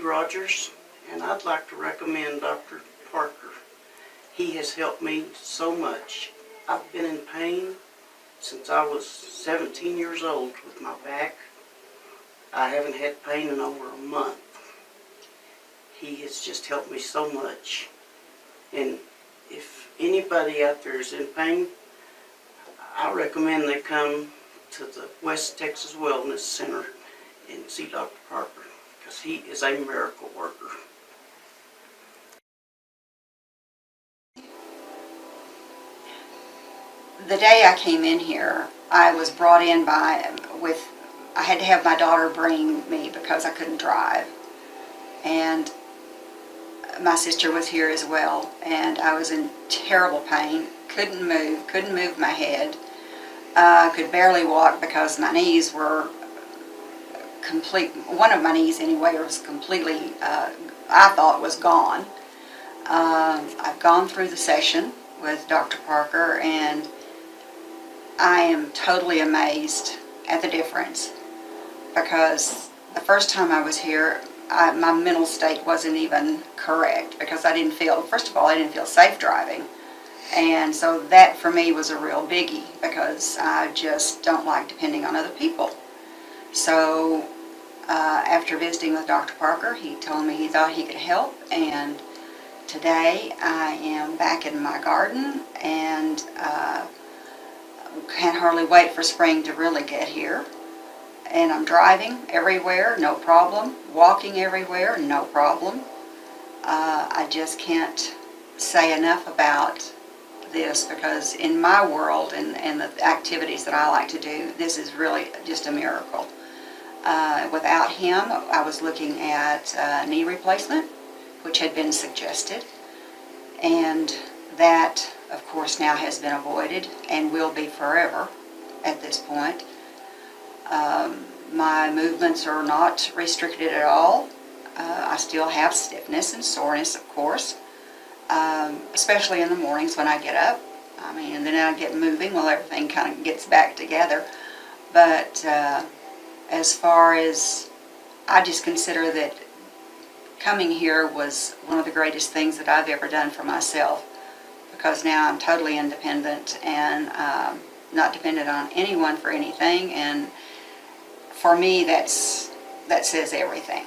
Rogers, and I'd like to recommend Dr. Parker. He has helped me so much. I've been in pain since I was 17 years old with my back. I haven't had pain in over a month. He has just helped me so much. And if anybody out there is in pain, I recommend they come to the West Texas Wellness Center and see Dr. Parker, because he is a miracle worker. The day I came in here, I was brought in I had to have my daughter bring me because I couldn't drive. And my sister was here as well, and I was in terrible pain, couldn't move my head, could barely walk because my knees were one of my knees anyway was completely, I thought was gone. I've gone through the session with Dr. Parker, and I am totally amazed at the difference, because the first time I was here, my mental state wasn't even correct, because first of all, I didn't feel safe driving. And so that for me was a real biggie, because I just don't like depending on other people. So after visiting with Dr. Parker, he told me he thought he could help, and today I am back in my garden, and can't hardly wait for spring to really get here. And I'm driving everywhere, no problem. Walking everywhere, no problem. I just can't say enough about this, because in my world and the activities that I like to do, this is really just a miracle. Without him, I was looking at knee replacement, which had been suggested, and that, of course, now has been avoided and will be forever at this point. My movements are not restricted at all. I still have stiffness and soreness, of course, especially in the mornings when I get up. And then I get moving while everything kind of gets back together. But as far as, I just consider that coming here was one of the greatest things that I've ever done for myself, because now I'm totally independent and not dependent on anyone for anything, and for me that says everything.